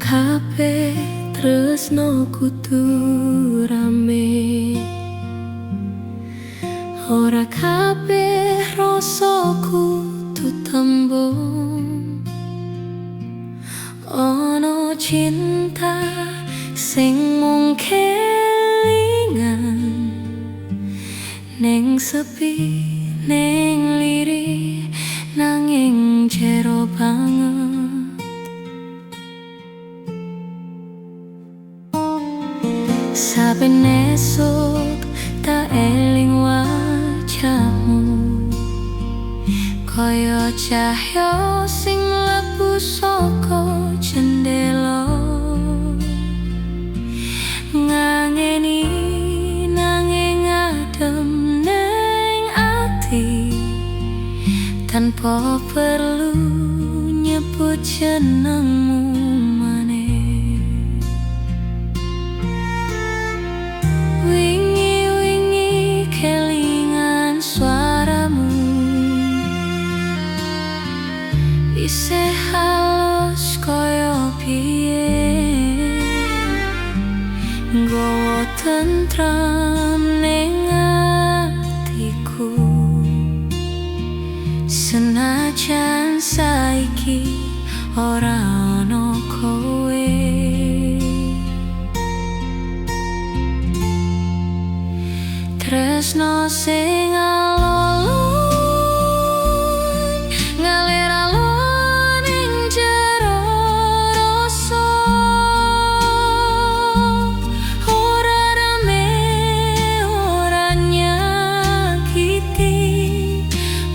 kabeh tresno kudu rame, ora kabeh rasa kudu tembung. Ono cinta sing mung kelingan, neng sepi neng liri nanging jero banget. Saben esuk tak eling wajahmu, kaya cahya sing mlebu saka jendela, ngangeni nanging adem neng ati, tanpa perlu nyebut jenengmu maneh. Wingi-wingi kelingan suaramu, isih halus kaya biyen, nggawa tentrem ning atiku. Senajan saiki ora ana kowe, tresno sing alon ngalir alon ing jero rasa, ora rame ora nyakiti,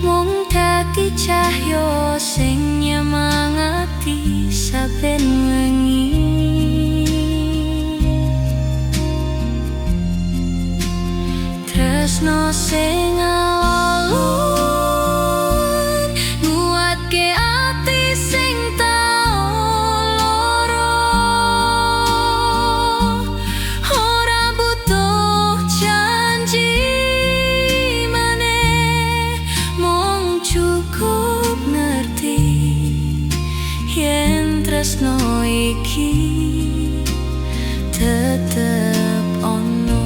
mung dadi cahya sing nyemangati saben wengi. Tresno sing alon nguatke ati sing tau lara, ora butuh janji maneh, mung cukup ngerti yen tresno iki tetep ono.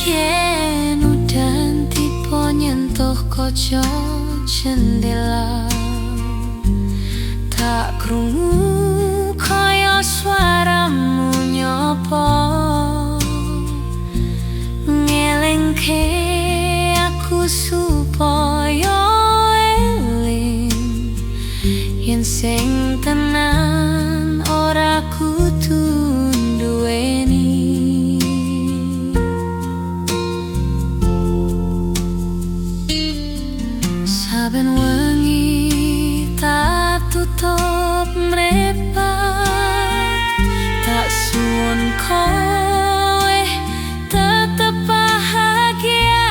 Yen udan tiba nyentuh kaca jendela, tak krungu kaya suaramu nyapa, ngelingke aku supaya eling yen sing tenan ora kudu duweni. Saben wengi tak tutup mrepat, tak suwun kowe tetep bahagia,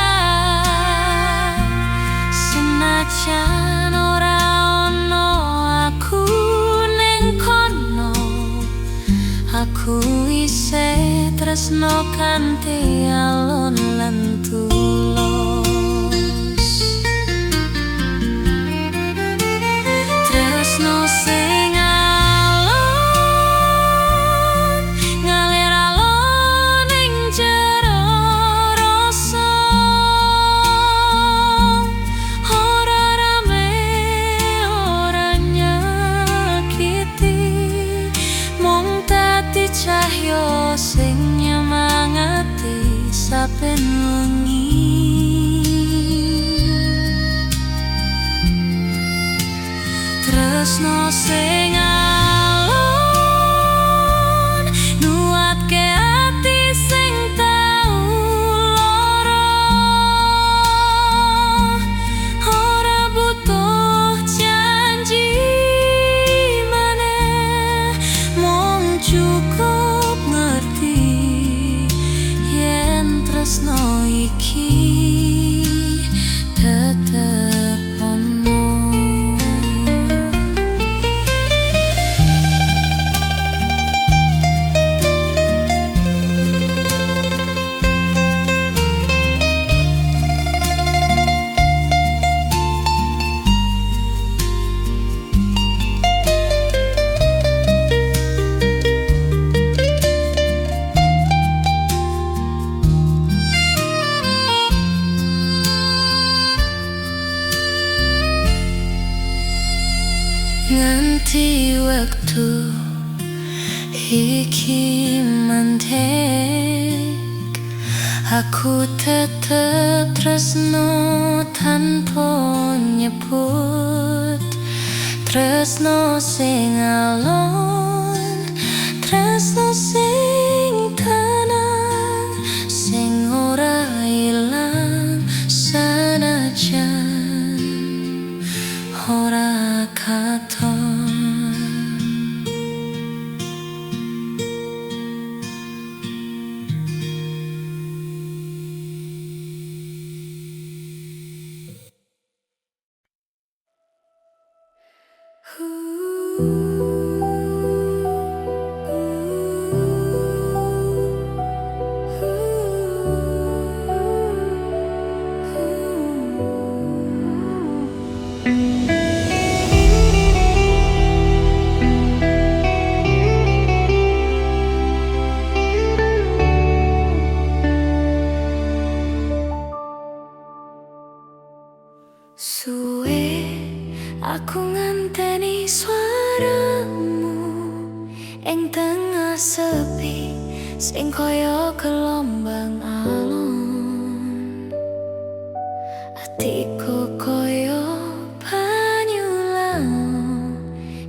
senajan ora ono aku ning kono, aku isih tresno kanthi alon lan tulus. Tresno sing alon ngalir alon ing jero rasa, ora rame ora nyakiti, mung dadi cahya sing nyemangati saben wengi. Tresno sing alon nguatke ati sing tau lara, ora butuh janji maneh, nganti waktu iki mandek, aku tetep tresno tanpa nyebut, tresno sing alon, tresno sing tenang, sing ora ilang sanajan ora katon. Suwe aku nganteni suaramu ing tengah sepi sing kaya gelombang alon. Atiku kaya banyu laut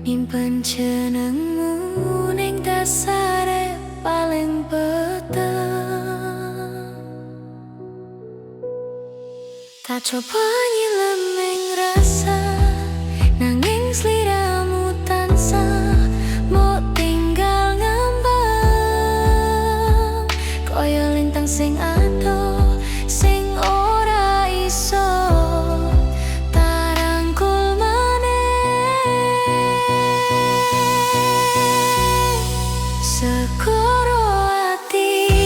nyimpen jenengmu ning dasare paling peteng. Tak coba nyelemeng rasa, nanging sliramu tansah mbok tinggal ngambang, kaya lintang sing adoh sing ora iso tarangkul maneh. Segoro ati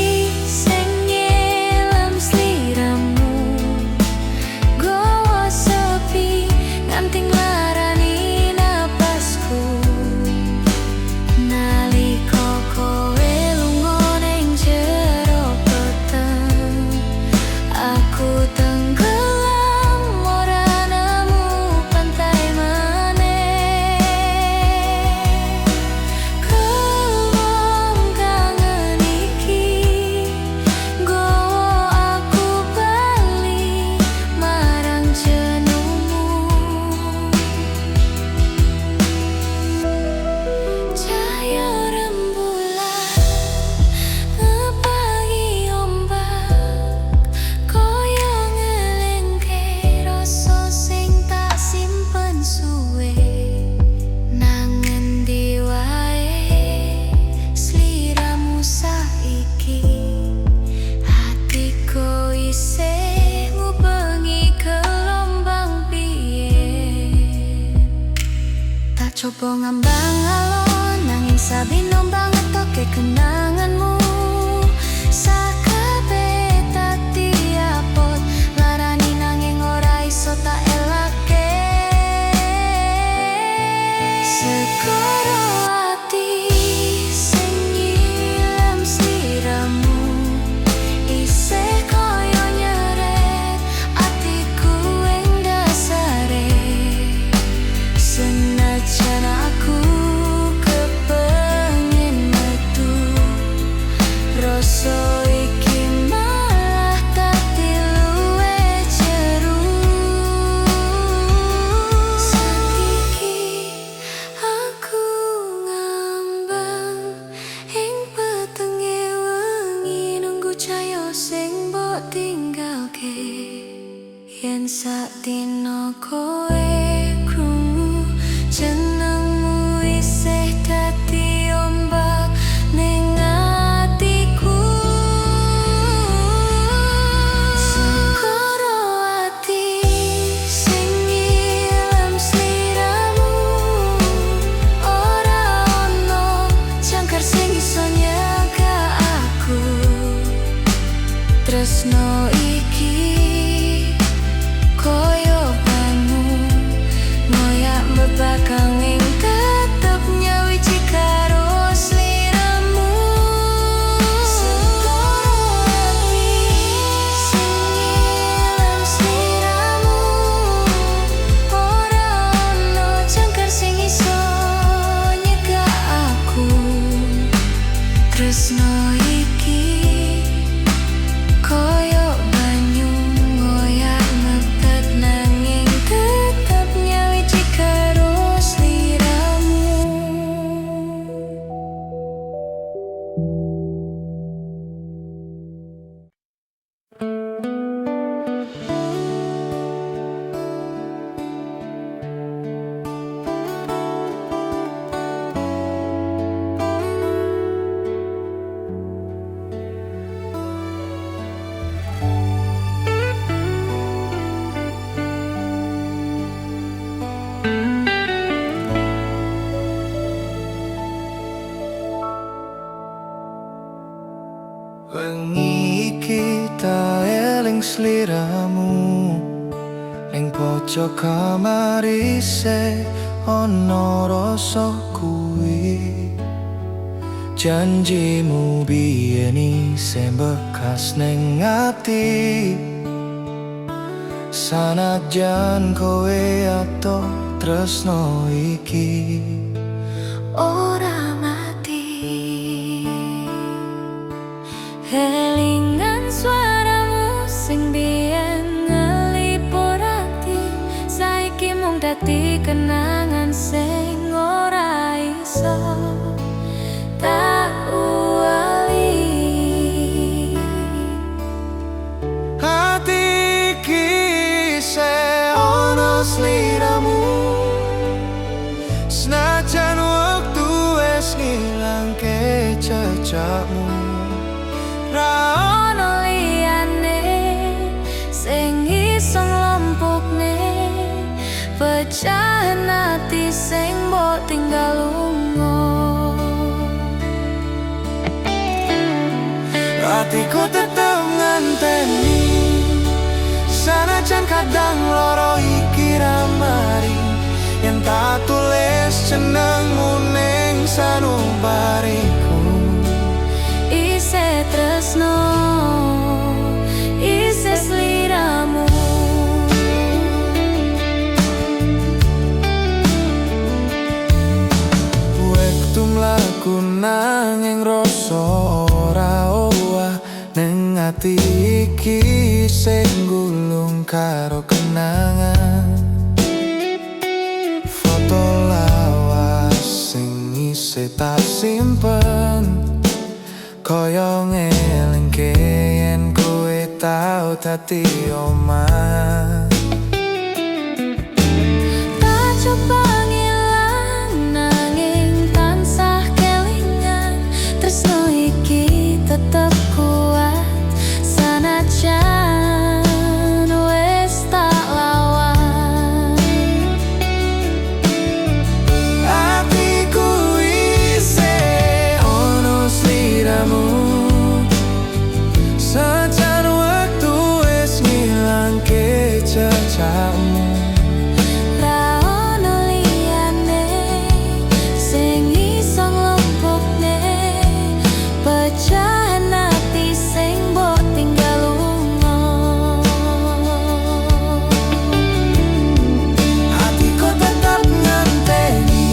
sing nyelam sliramu gowo sepi nganti nglarani napasku, nalika kowe lunga ning jero peteng, aku tenggelam ora nemu pantai maneh. Kelong kangen iki gowo aku bali marang jenengmu. Cahaya rembulan ngepangi ombak, kaya ngelingke rasa sing tak simpen suwe. Nang endi wae sliramu saiki, hatiku isih ngubengi gelombang biyen. Tak coba ngambang alon, nanging sabino banget toke kenanganmu. Sakabeh dadi abot, larani nanging ora iso tak elake. Segoro ati sing nyilam sliramu isih kaya nyeret atiku ing dasare. Senajan aku kepengin metu, rasa iki malah dadi luwih jeru. Saiki aku ngambang ing petenge wengi, nunggu cahya sing mbok tinggalke. Yen sak dina kowe krungu jenengmu isih dadi ombak ning atiku. Segoro ati sing nyilam sliramu, ora ono jangkar sing iso nyegah aku. Tresno iki koyo banyu aja kamarise ono rasa kuwi. Janjimu biyen isih bekas ning ati, sanajan kowe ato tresno iki ora mati. Elingan suaramu sing biyen ngelipur ati, saiki mung dadi kenangan sing ora iso tak uwali. Hati iki isih ono sliramu, senajan waktu wis ngilangke jejakmu. Ra ono liyane sing iso nglompokne pecahan ati sing mbok tinggal lunga. Hatiku tetep nganteni, sanajan kadang loro iki ra mari. Yen tak tulis jenengmu ning sanubariku, Isih tresno, isih sliramu. wektu mlaku nanging rasa ora owah. Ning ati iki sing gulung karo kenangan, foto lawas sing isih tak simpen, koyo ngelingke yen kowe tau dadi omah. Tak coba ngilang nanging tansah kelingan, tresno iki tetep kuat sanajan wis tak lawan. Atiku isih ono sliramu, senajan waktu wis ngilangke jejakmu. Ra ono liyane sing iso nglompokne pecahan ati sing mbok tinggal lunga. Hatiku tetap nganteni,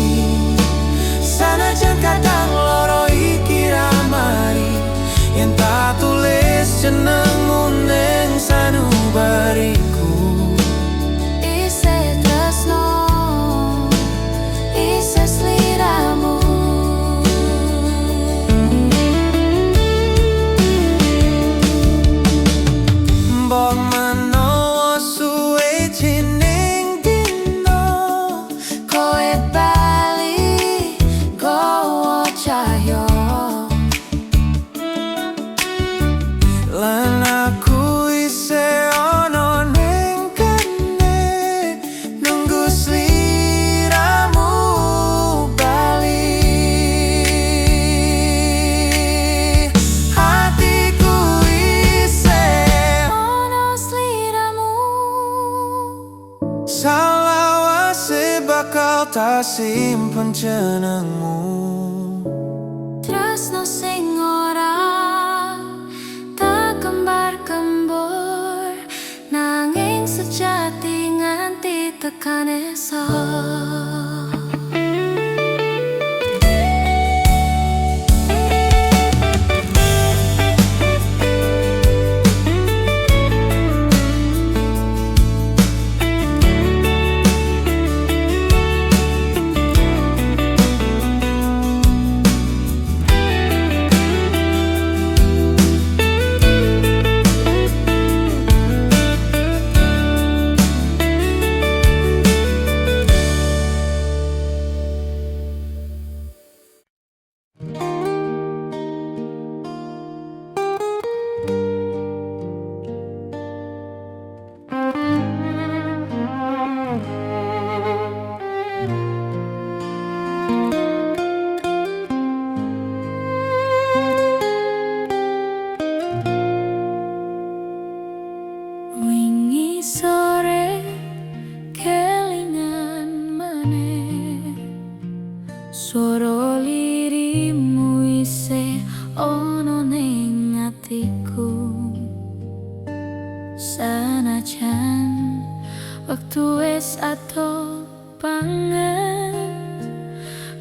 sanajan kadang loro iki ra mari. Yen tak tulis jenengmu ning sanubariku, Isih tresno, isih sliramu. mbok menawa suwe jining dino, Kowe bali gowo cahya, lan aku isih ono ning kene nunggu sliramu bali. Hatiku isih ono sliramu. salawase bakal tak simpen jenengmu. Tresno sing ora tak kembar-kembur, nanging sejati nganti tekan esok. Senajan wektu wis ado banget,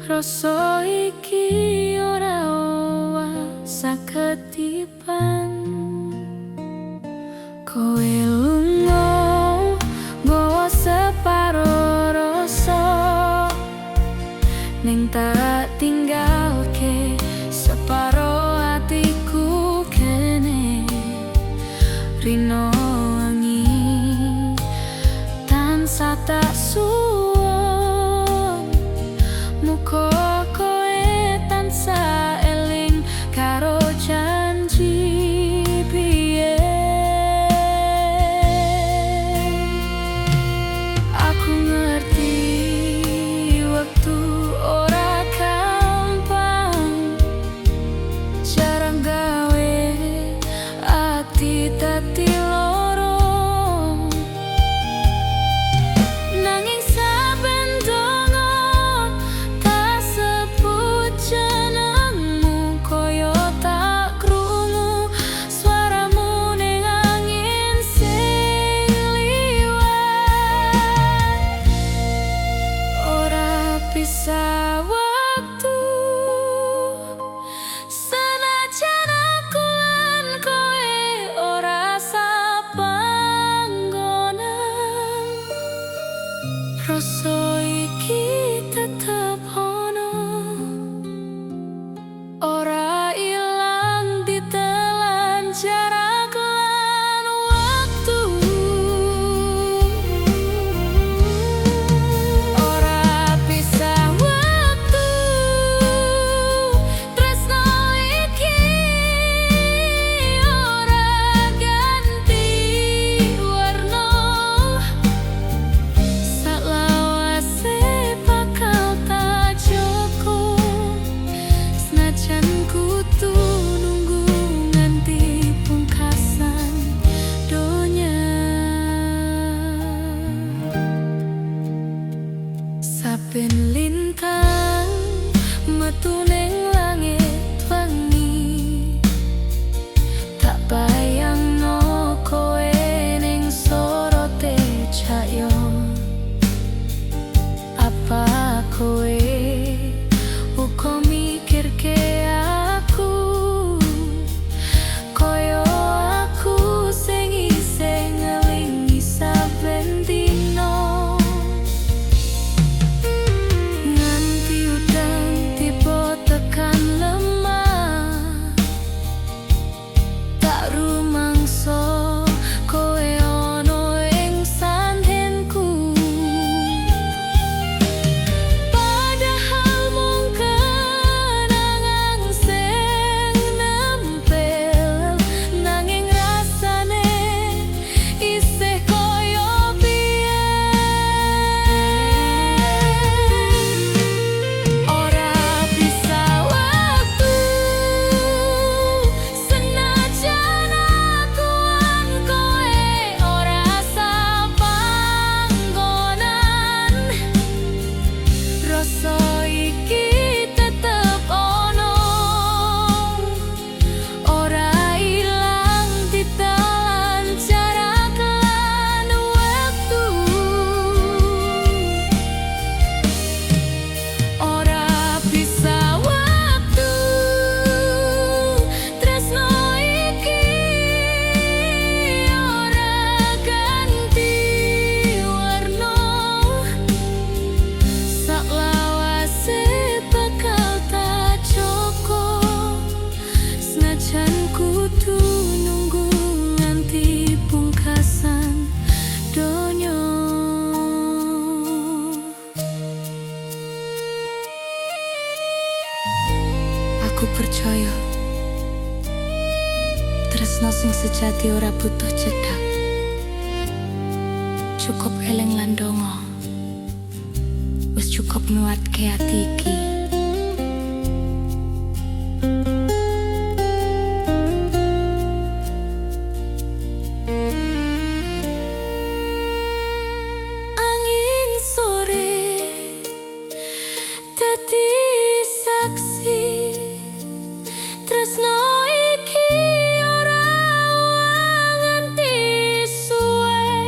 rasa iki ora saketipan. Kowe lunga nggawa separo rasa, ning tak tinggalke separo atiku kene. Rino wangi tansah tak suwon, muga kowe tansah eling karo janji biyen. Aku ngerti waktu ora gampang, jarang gawe ati dadi loro. Nanging saben donga tak sebut jenengmu, koyo tak krungu suaramu ning angin sing liwat. Ora bisa waktu, senajan aku lan kowe ora sapanggonan, rasa iki tetep ono, ora ilang ditelan jarak lan waktu. Ora bisa waktu, tresno iki ora ganti warna. Saklawase bakal tak cukup, senajan kudu nunggu nganti pungkasan donya. Saben lintang metu ning langit wengi, tak bayangno kowe ning sorote cahya. Apa kowe uga mikirke aku koyo aku sing isih ngelingi saben dino? Nganti udan tiba tekan lemah, tak rumangsa kowe ono ing sandhenku. Padahal mung kenangan sing nempel, nanging rasane isih koyo biyen. Ora bisa waktu, senajan aku lan kowe ora sapanggonan, rasa iki tetep ono, ora ilang ditelan jarak lan waktu. Ora bisa waktu, tresno iki ora ganti warna. Saklawase bakal tak cukup, senajan kudu nunggu nganti pungkasan donya. Aku percaya tresno sing sejati ora butuh cedak, cukup eling lan donga, wis cukup nguatke ati iki. Angin sore dadi saksi, tresno iki ora nganti suwe.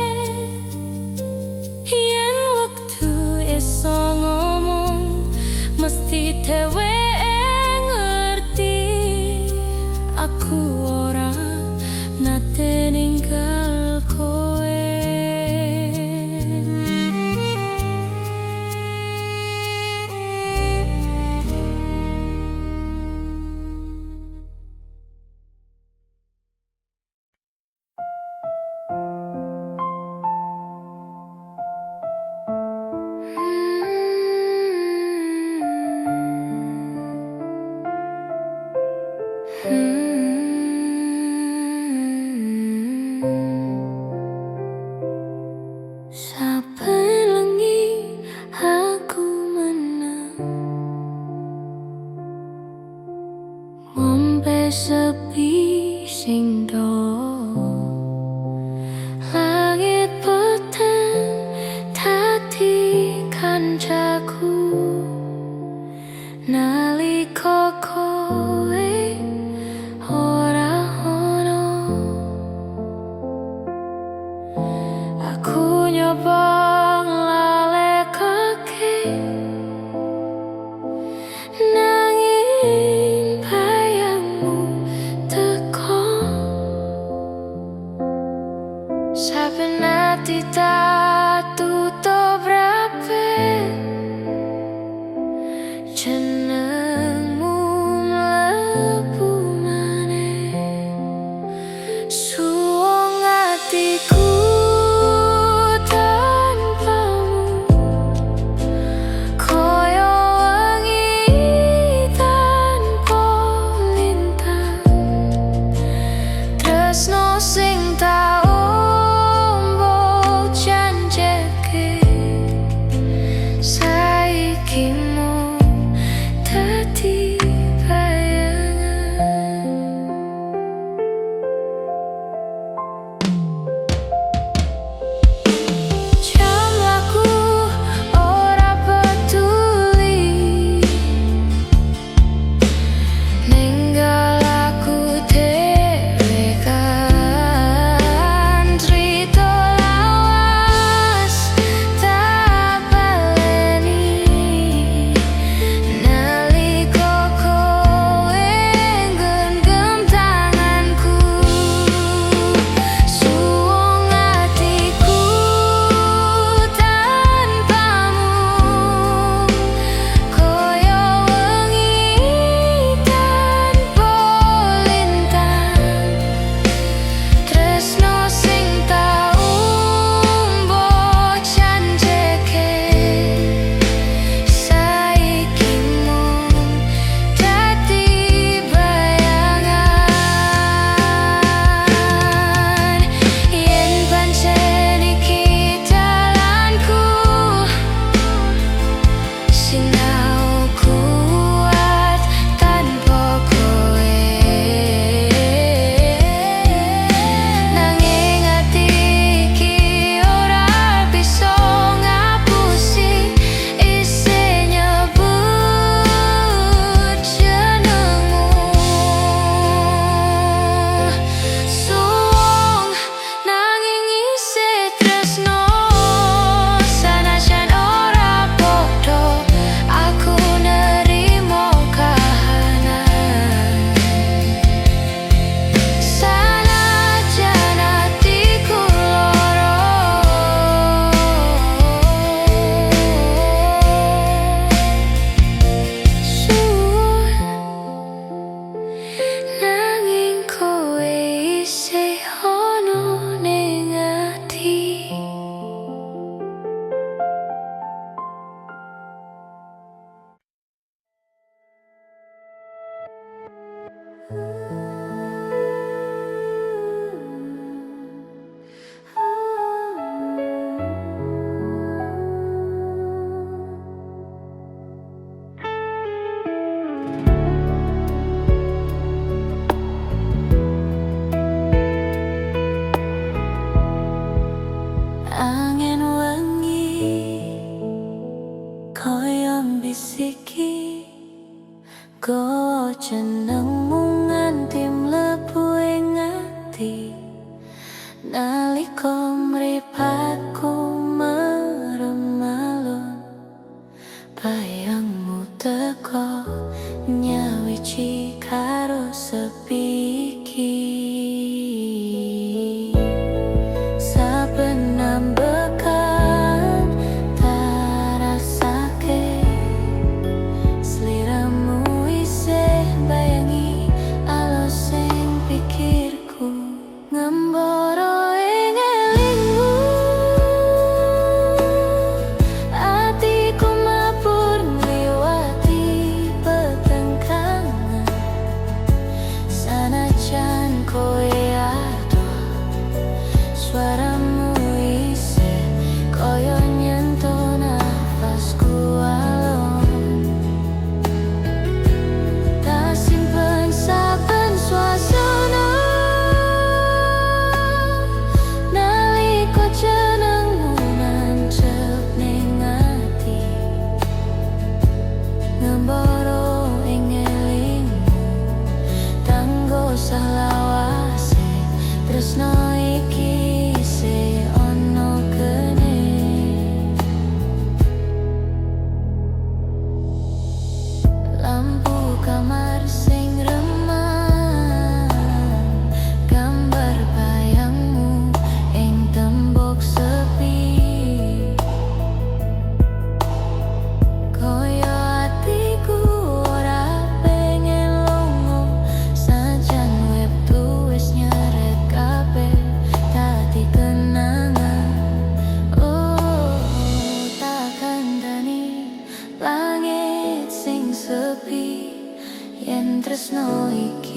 Saben lengi aku menang ngombe sepi sing langit peteng dadi kancaku nalika kowe ora ono. Aku nyoba nglalekake nanging bayangmu teko saben ati tak tutup rapi jenengmu mlebu maneh suwung atiku tanpamu koyo wengi tanpa lintang tresno sing tak ombo janjeke saiki mung dadi bayangan. Jam laku ora peduli ninggal aku dhewe kan crita lawas tak baleni nalika kowe nggenggam tanganku suwung atiku tanpamu koyo wengi tanpa lintang tresno sing tak ombo janjeke saiki mung dadi bayangan. Yen pancen iki dalanku sinau kuat tanpa kowe nanging ati iki ora bisa ngapusi isih nyebut jenengmu suwung nanging isih tresno sanajan ora padha aku nerimo kahanan sanajan atiku lara nanging kowe isih ono ning ati. Angin wengi koyo mbisiki gowo jenengmu nganti mlebu ing ati nalika mripatku merem alun bayangmu teko nyawiji karo sepi iki saben ambekan tak rasake sliramu isih bayangi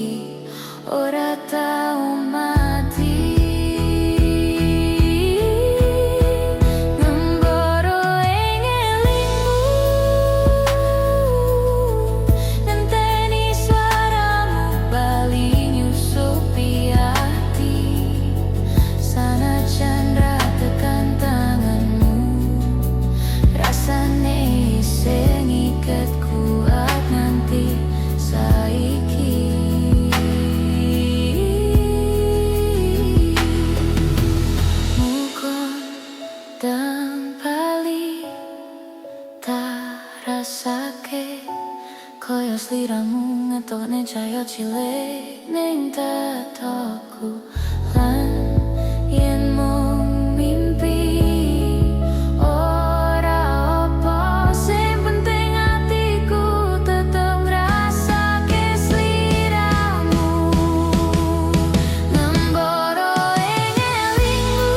iki ora tau mati. Ngembara ing elingmu, ngenteni suaramu bali nyusupi ati. Sanajan ra tekan tanganmu, rasane sing iket kuat nganti saiki. Mukon dan bali tak rasake koyo sliramu ngetokne cahya cilik ning tataku. Lan yen mung mimpi ora apa, sing penting atiku tetep ngrasake sliramu. Ngembara ing elingmu,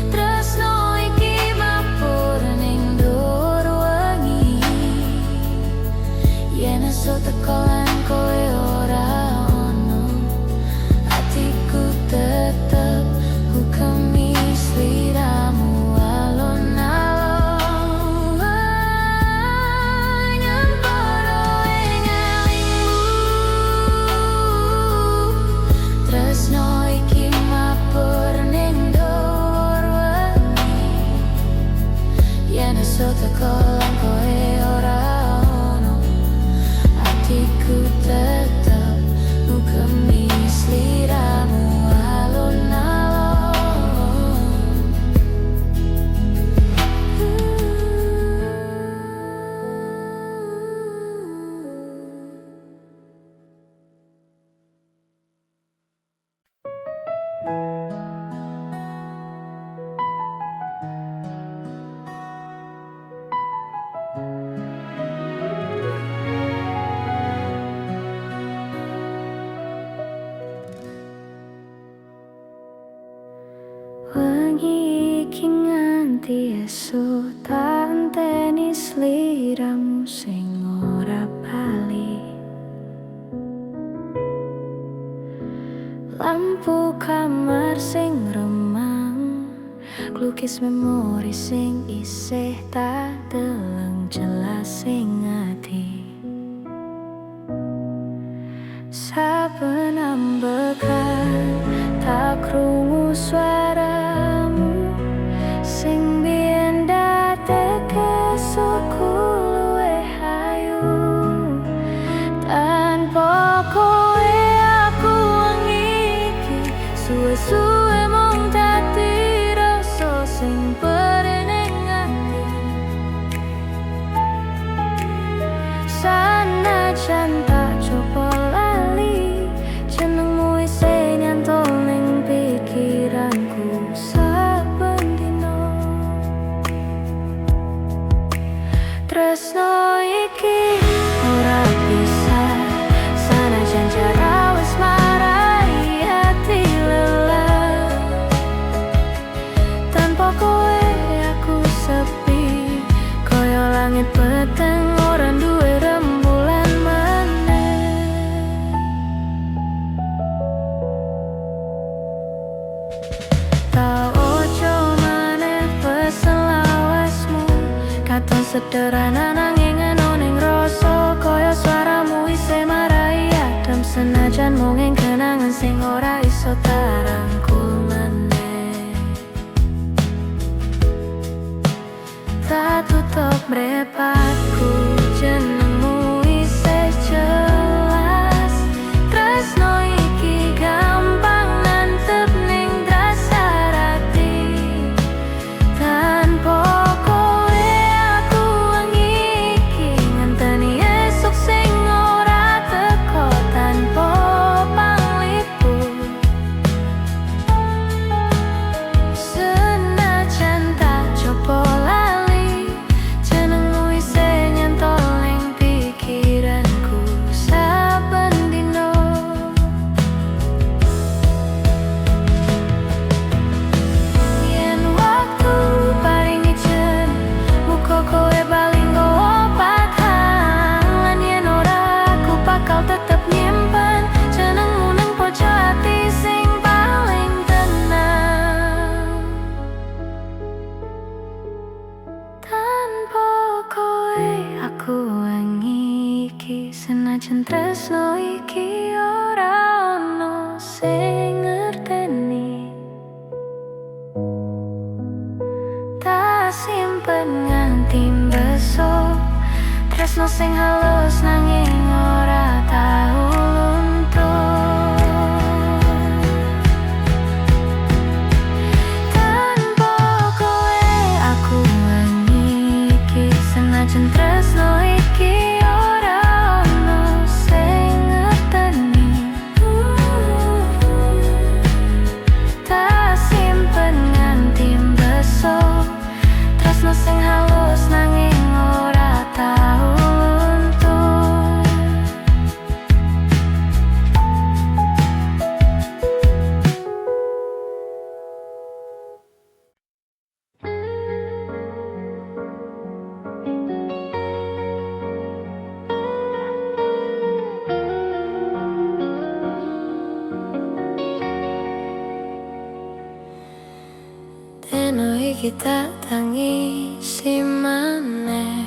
tresno iki mabur ning dhuwur wengi. Yen esuk teko lan kowe ora ono, atiku tetep hukumi sliramu alon-alon. Ngembara ing elingmu, tresno iki mabur ning dhuwur wengi. Yen esuk teko lan kowe ora ono, atiku tetep hukumi sliramu alon-alon. Wengi iki nganti esuk tak enteni sliramu sing ora bali. Lampu kamar sing remang, glukis memori sing isih tak deleng jelas ing ati. Saben ambekan tak krungu suaramu sing biyen dadeke esukku luwih ayu. Tanpa kowe aku wengi iki suwe-suwe mung dadi rasa sing perih ning ati. Sanajan tak coba lali, jenengmu isih nyantol ning pikiranku saben dina. Tresno iki ora bisa, sanajan jara wis marai ati lelah. Tanpa kowe aku sepi, koyo langit peteng ora duwe rembulan maneh. Tak ojo maneh pesen lawasmu, katon sederhana nanging ana ning rasa. Koyo suaramu isih marai adem, senajan mung ing kenangan sing ora iso tarangkul maneh. Tak tutup mrepatku, jenengmu isih jelas. Tresno iki gampang nantep ning dasar ati. Tanpa kowe aku wengi tak simpen nganti besok. Tresno sing halus nanging ora tau luntur. Tanpa kowe aku wengi iki, senajan tresno iki ora ono sing ngerteni. Tak simpen nganti besok. Tresno sing halus nanging ora tau luntur. Deno iki tak tangisi maneh,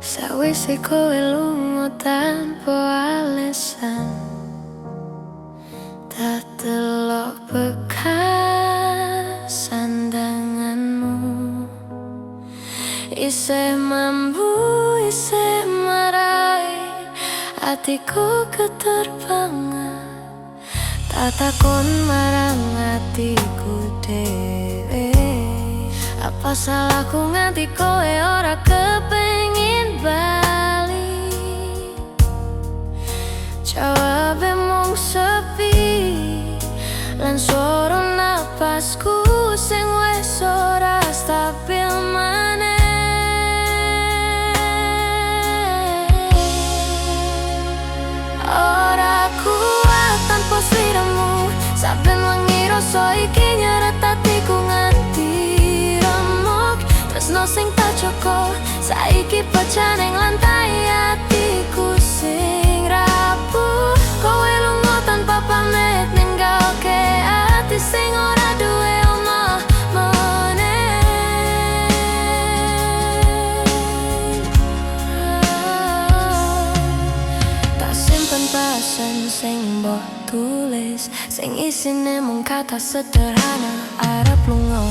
sawise kowe lunga tanpa alasan. Tak delok bekas sandanganmu, isih mambu, isih marai atiku keterbangan. Tak takon marang atiku dhewe, apa salahku nganti kowe ora kepengin bali. Jawabe mung sepi lan swara napasku sing wis ora stabil maneh. Ora kuat tanpa sliramu, saben wengi rasa iki nyeret atiku nganti remuk. Tresno sing tak joko saiki pecah ning lantai atiku sing rapuh. Kowe lunga tanpa pamit ninggalke ati sing ora duwe omah meneh. Tak simpen pesan sing mbok tulis, sing isine mung kata sederhana arep lunga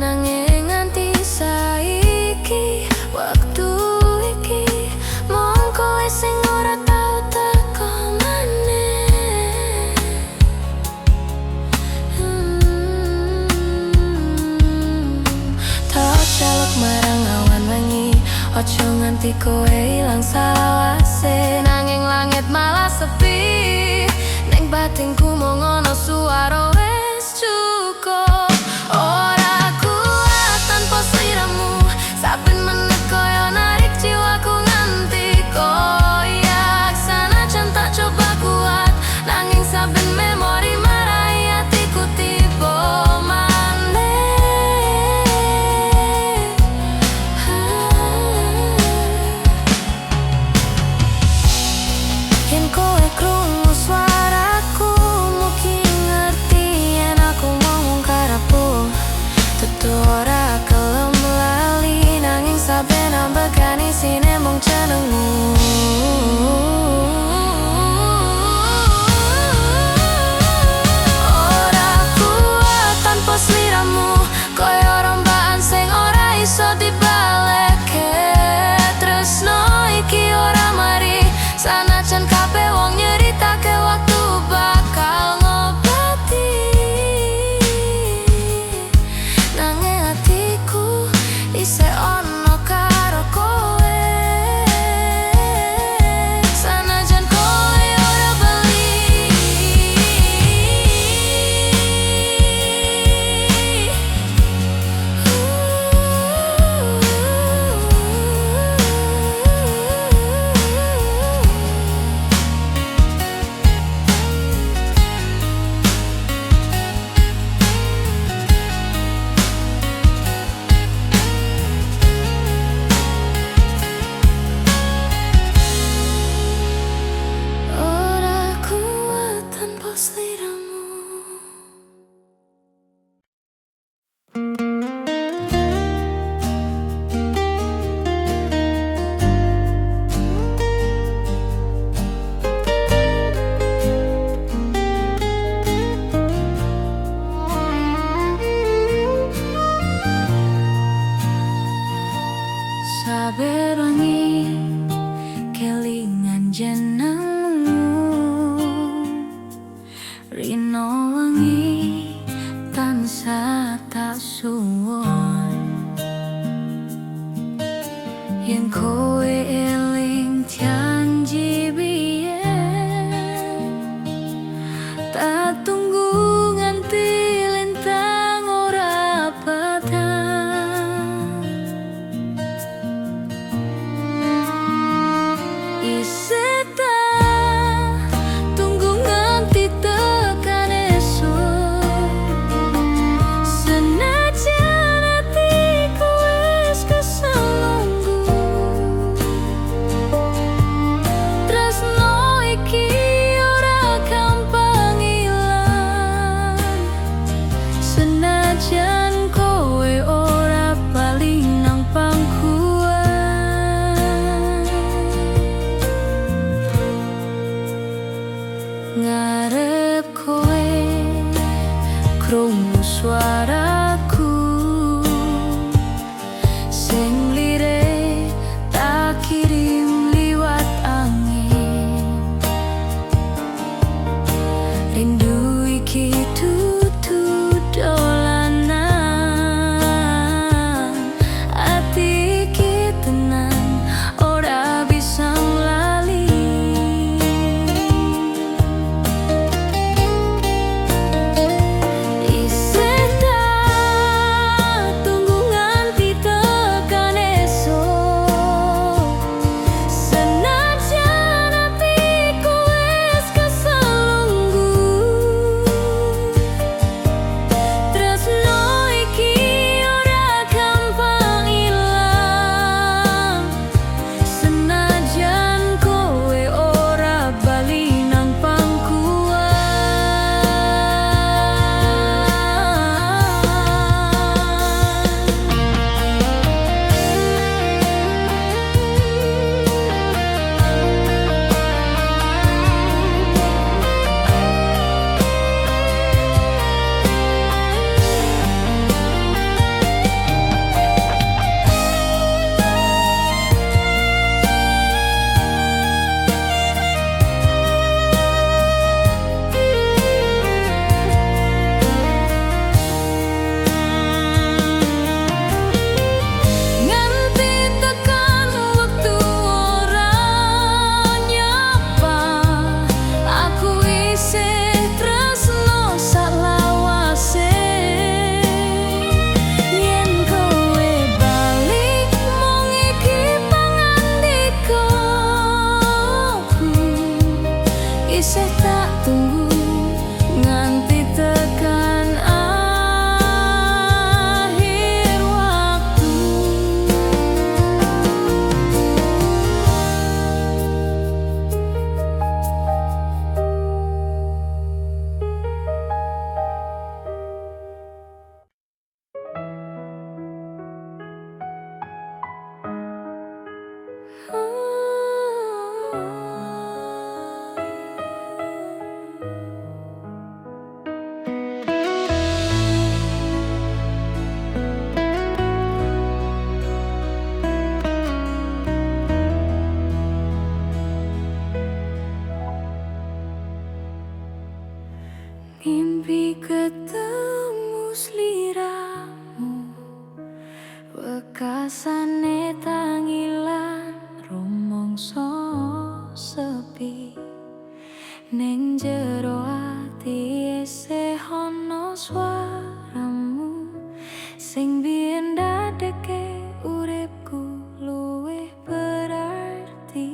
nanging nganti saiki waktu iki mung kowe sing ora tau teko maneh. Tak jaluk marang awan wengi, ojo nganti kowe ilang salawase. Nanging langit malah sepi, ning batinku mung ono suara wis cukup. Ora kuat tanpa sliramu, saben menit koyo narik jiwaku nganti koyak. Sanajan tak coba kuat, nanging saben memori marai atiku tiba maneh. Yen kowe krungu swaraku, mungkin ngerti yen aku ngomong karepmu. Tentu ora kelem lali, nanging saben ambekan isine mung jenengmu. Ora kuat tanpa sliramu, koyo rombaan sing ora iso dibalekke. Tresno iki ora mari, sanajan kabeh wong nyeritake waktu bakal ngobati. Nanging atiku isih ono karo kowe, sanajan kowe ora bali. Rino wengi tansah tak suwon yen kowe eling janji biyen, tak tunggu nganti lintang ora padhang. Isih tak tunggu nganti tekan esuk, senajan atiku wis keselungguh. Tresno iki ora gampang ilang, senajan kowe ora bali nang pangkuan. Ngarep kowe krungu suaraku sing lirih tak kirim liwat angin. Rindu iki dudu dolanan, ati iki tenan ora bisa lali. Isih tak tunggu nganti tekan esuk, senajan atiku wis keselungguh. Tresno iki ora gampang ilang, senajan kowe ora bali nang pangkuan. Nganti tekan wektu ora nyapa, aku isih tresno salawase. Yen kowe balik mung iki pangandikaku, isih tak tunggu nganti tekan akhir waktu. Mimpi ketemu sliramu, wekasane tangilan rumangsa sepi. Ning jero ati isih ana swaramu sing biyen ndadekake uripku luwih berarti.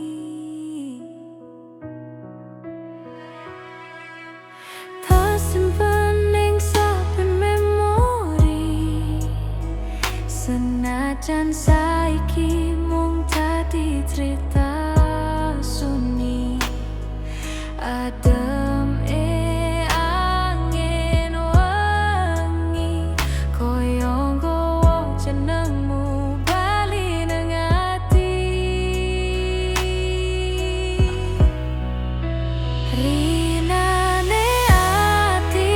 Tak simpen ning saben memori, senajan saiki mung dadi cerita sunyi. Adem angin wangi, koyo nggawa jenengmu bali nang ati. Rinane ati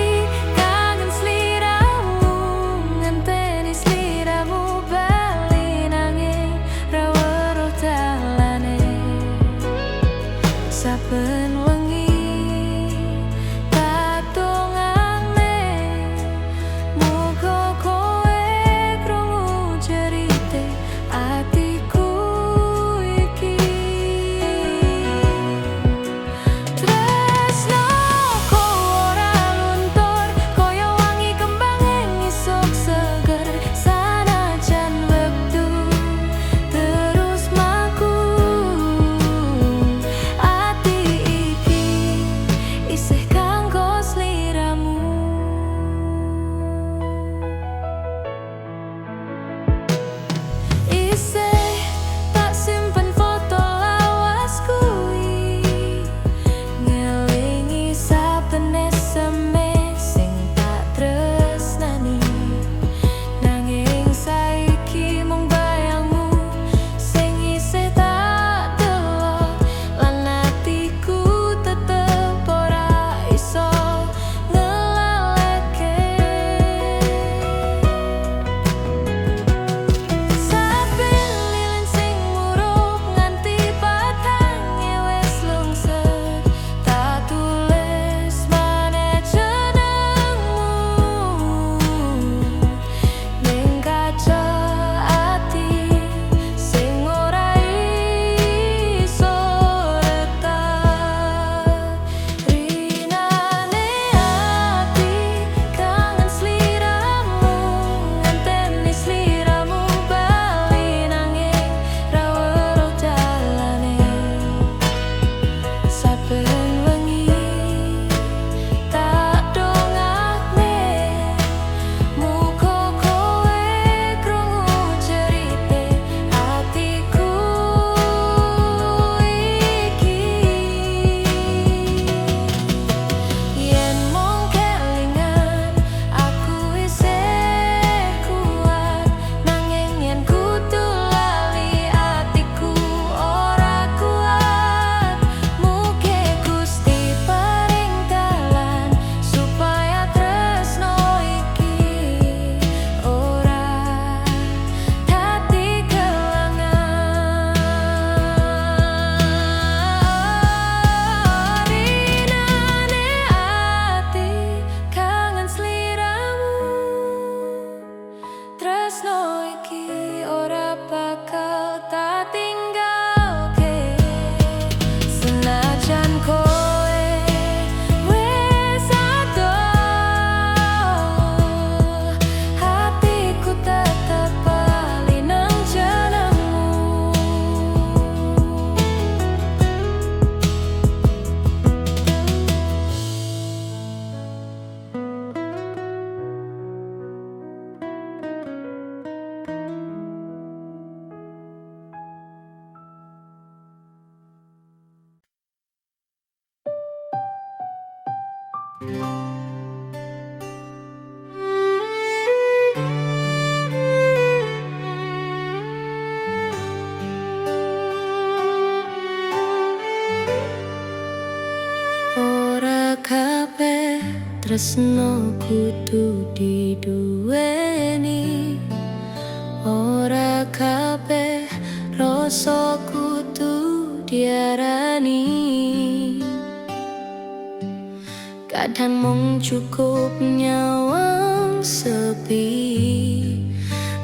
kangen sliramu, ngenteni sliramu bali nanging ra weruh dalane. Saben wengi tak Ora kabeh tresno kudu diduweni, ora kabeh rasa kudu diarani. Kadang mung cukup nyawang sepi,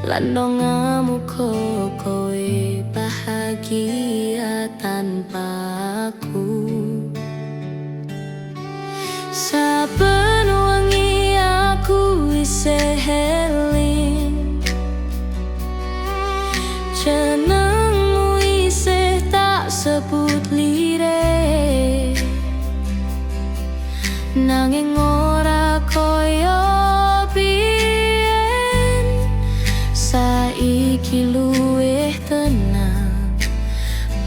lan dongamu kowe bahagia tanpa aku. Saben wengi aku isih eling jenengmu, isih tak sebut lirik, nanging ora koyo biyen. Saiki luwih tenang,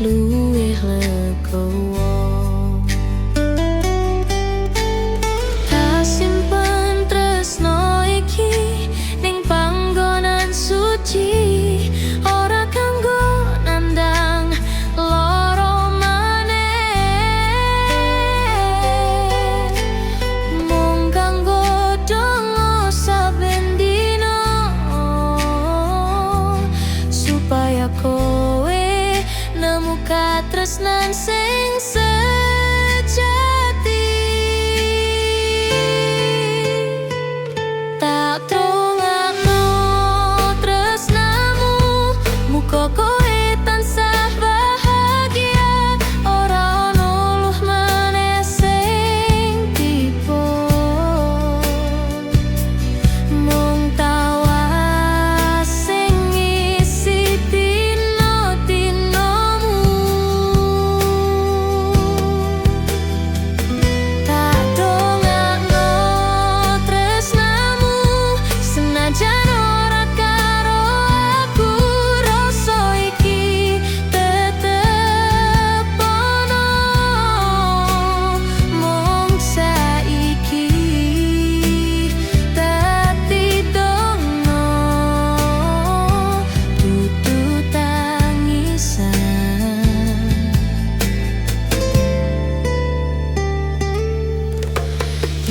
luwih legowo. Ora kanggo nandang loro maneh, mung kanggo donga saben dina, supaya kowe nemu katresnan sing sejati. Tak kowe tansah bahagia, ora ono luh maneh sing tiba, mung tawa sing ngisi dina-dinamu. Tak dongakno tresnamu, senajan ora karo aku.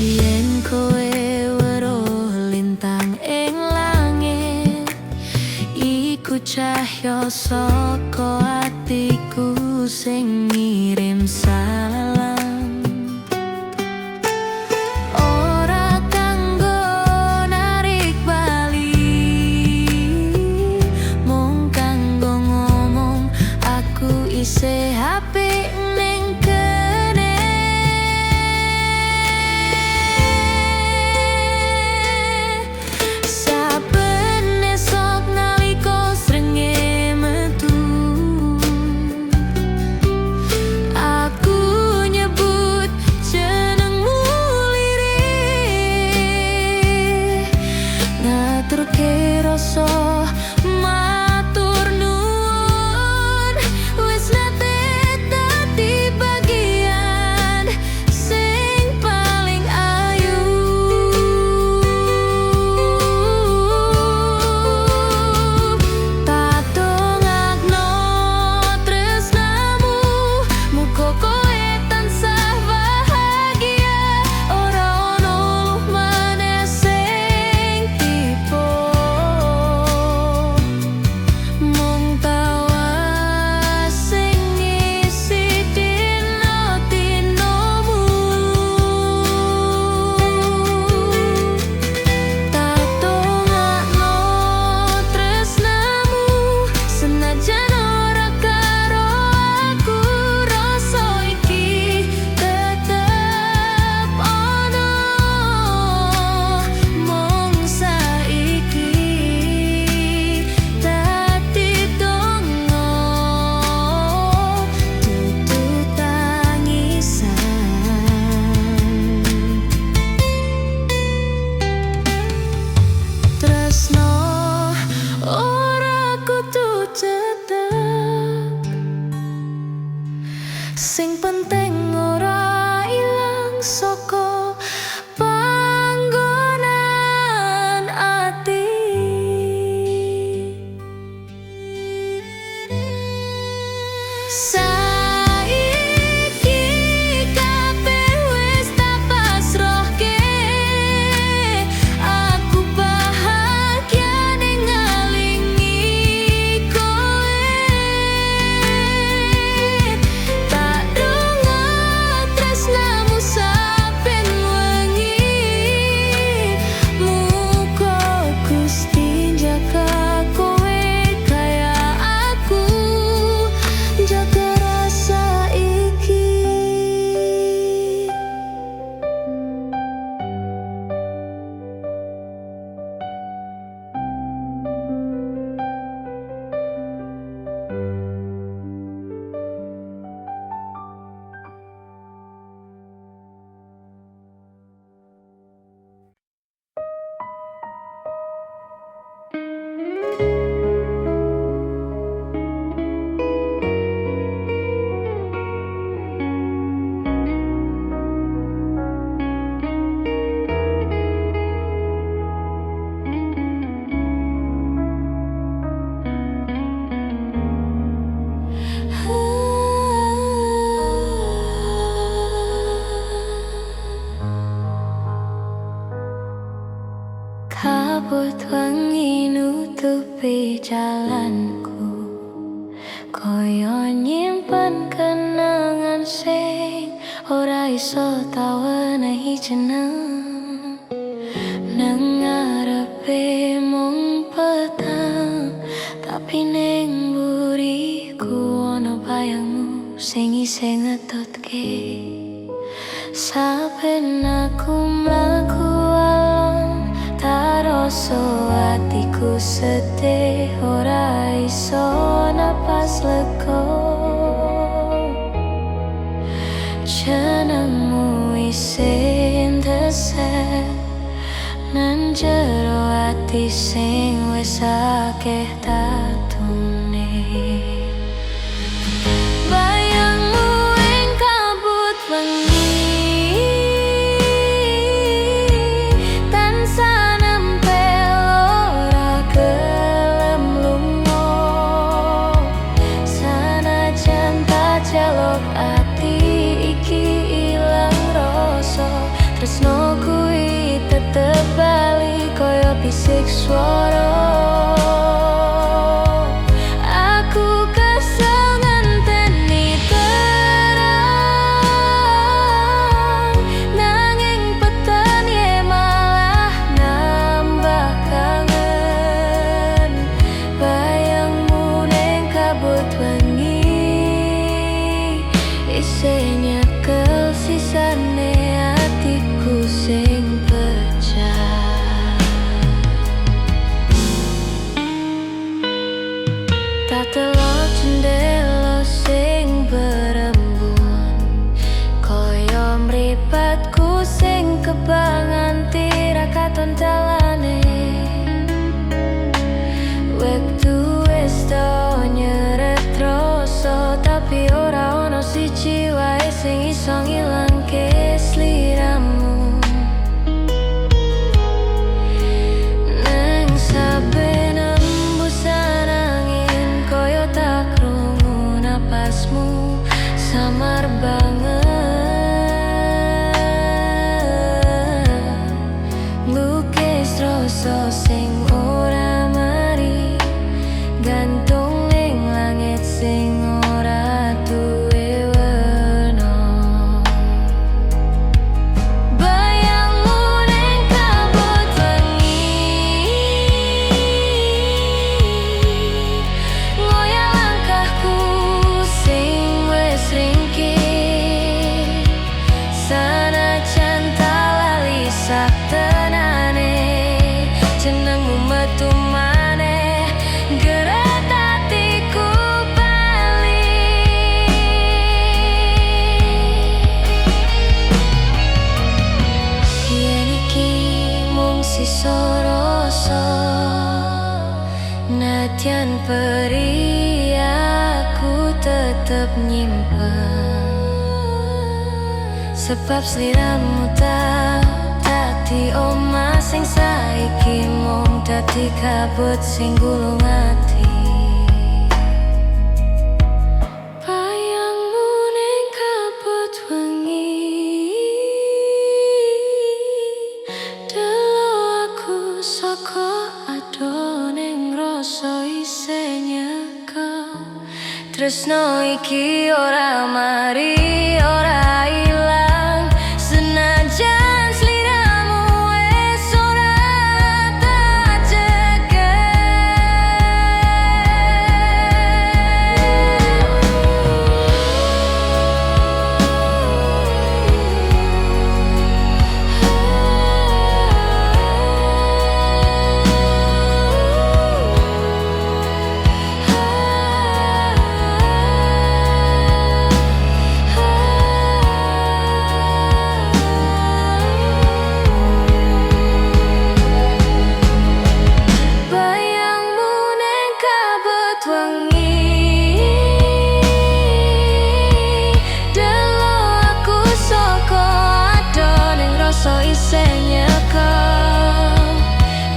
Yen kowe weruh lintang ing langit, iku cahya saka atiku sing ngirim salam. Ora kanggo narik bali, mung kanggo ngomong aku isih apik ning kene. Saben esok nalika srenge metu, kabut wengi nutupi jalanku, koyo nyimpen kenangan sing ora iso tawenehi jeneng. Nang ngarepe mung petang, tapi ning mburiku ana bayangmu sing isih ngetutke. Saben aku mlaku alon, tak rasa atiku sedih, ora iso napas lega. Jenengmu isih ndesek nang jero ati sing wis akeh tatune. Bayangmu ing kabut wengi tansah nempel, ora gelem lunga. Sanajan tak jaluk ati iki ilang rasa, tresno kuwi tetep bali koyo bisik swara. Aku kesel ngenteni terang, nanging peten ye malah nambah kangen. Bayangmu ning kabut wengi isih nyekel sisane atiku sing pecah. Tak telok jendela sing berembun, koyo mripatku sing kebanganti ra katon dalane. Wektu wis do nyeret rasa, tapi ora ono siji wae sing iso ngilangke sliramu. Nang saben embusan angin koyo tak krungu napasmu samar banget. Lukis rasa sing ora mari, gantung ning langit sing ora duwe werna. Bayangmu ning kabut wengi ngoyak langkahku sing wis ringkih. Sanajan tak lali sak tenane, jenengmu metu maneh gerak atiku bali. Yen iki mung sisa rasa, nadyan perih aku tetep nyimpen. Sebab sliramu tak dadi omah sing saiki mung dadi kabut sing gulung ati. Bayangmu ning kabut wengi, delok aku saka ado ning rasa isih nyekel. Tresno iki ora mari, ora ilang, senajan sliramu wis ora tak bayangmu ning kabut wengi, delok aku saka ado ning rasa isih nyekel.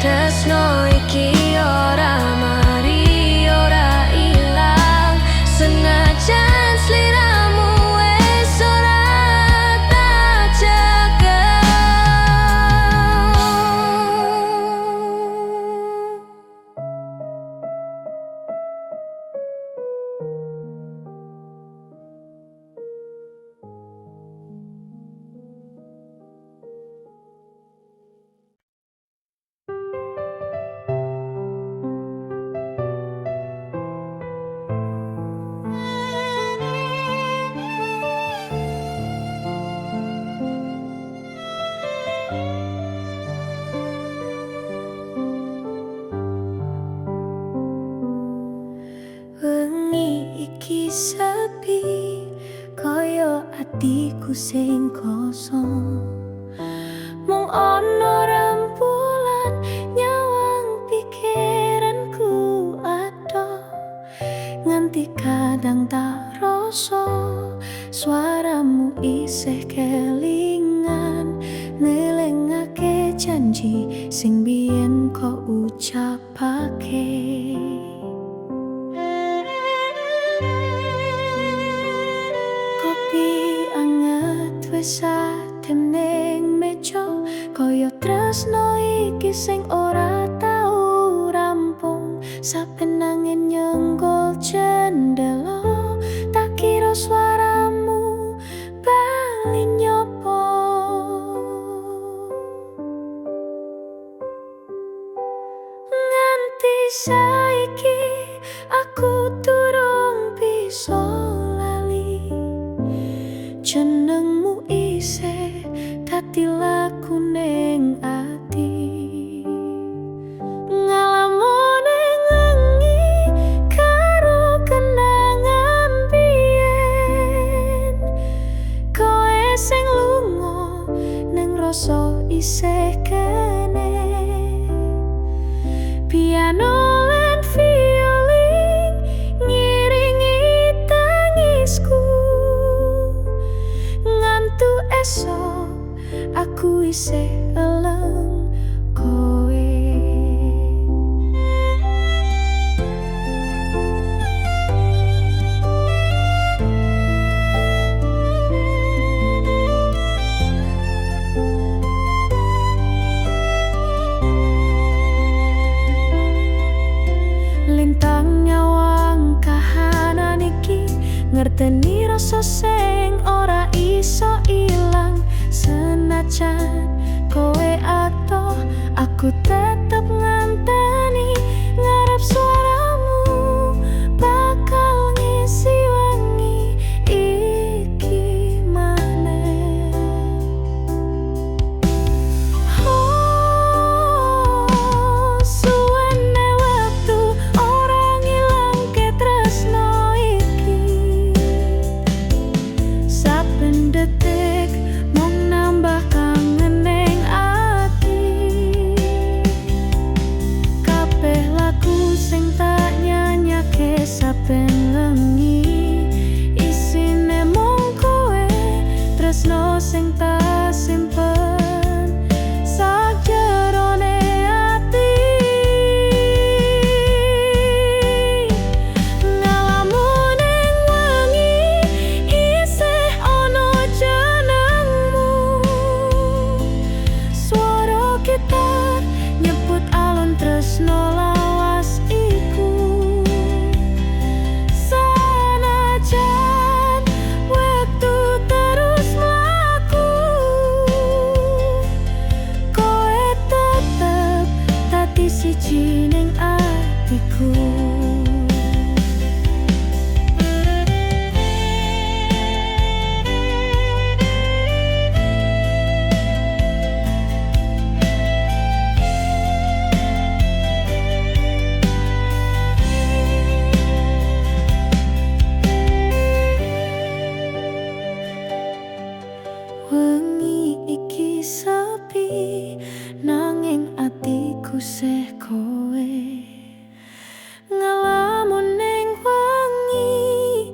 Tresno iki ora mari, ora ilang, senajan sliramu wis ora tak cekel. atiku sing kosong. Mung ana rembulan nyawang pikiranku adoh, nganti kadang tak rasa suaramu isih kelingan, ngelingake janji sing biyen kok ucapake. Kopi anget wis adem ning meja, kaya tresno iki sing ora tau rampung. Saben angin nyenggol jendela, tak kira suaramu bali nyopo. Nganti saiki aku durung bisa lali, jenengmu isih dadi lagu ning ati. Ngalamun ning wengi karo kenangan biyen, koe sing lunga ning rasa isih kene. Piano lan violin ngiringi tangisku, ngantu esok aku isih eleng kowe. Lintang nyawang kahanan iki ngerteni rasa sing ora iso ilang. Senajan kowe atoh, aku tetep nganteni, ngarep suaramu bakal ngisi wengi iki maneh. Suwene wektu ora ngilangke tresno iki, saben detik mung nambah kangen ning ati. Kabeh lagu sing tak nyanyake saben wengi, isine mung kowe, tresno sing tak simpen sajerone ati. Ngalamun ning wengi isih ana jenengmu, swara gitar nyebut alun tresno lawas iku. Sanajan wektu terus mlaku, koe tetep dadi siji ning atiku. Wengi iki sepi, nanging atiku sih kowe. Ngalamun ning wengi,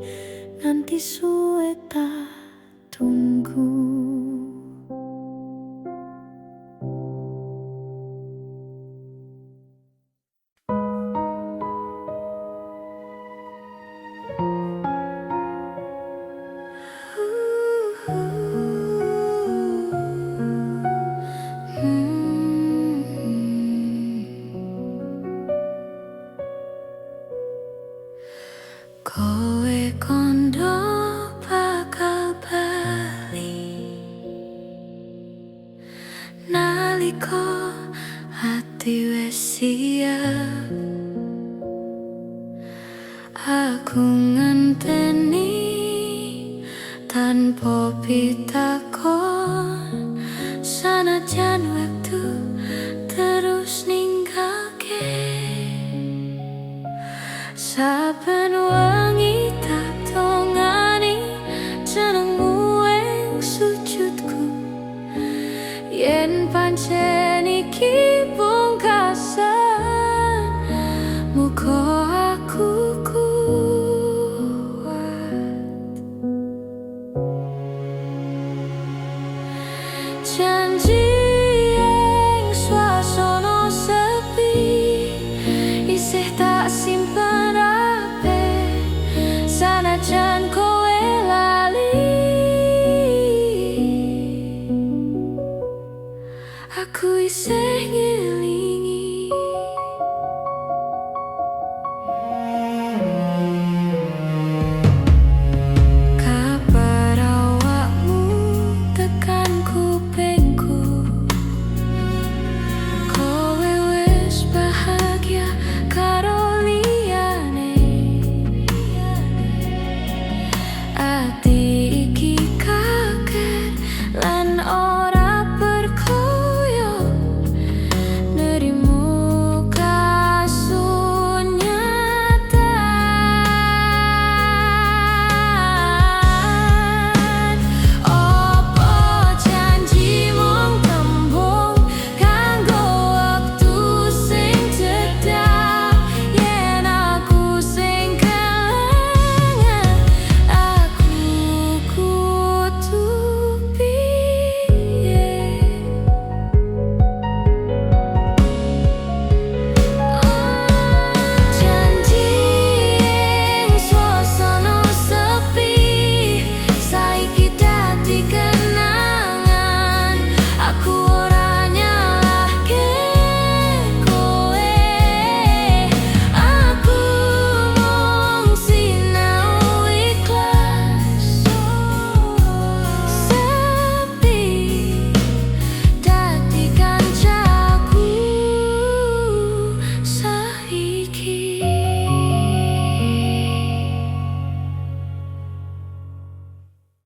nganti suwe tak tunggu. Kowe kondo bakal bali, nalika hati wis siap. Aku ngenteni tanpa pitakon, sanajan wektu terus ninggake. Saben wengi tak tongani jenengmu ing pancen iki pungkasan, muga aku kuat. Janji ing swasana sepi, isih tak simpen rapi, sanajan kowe lali. Aku isih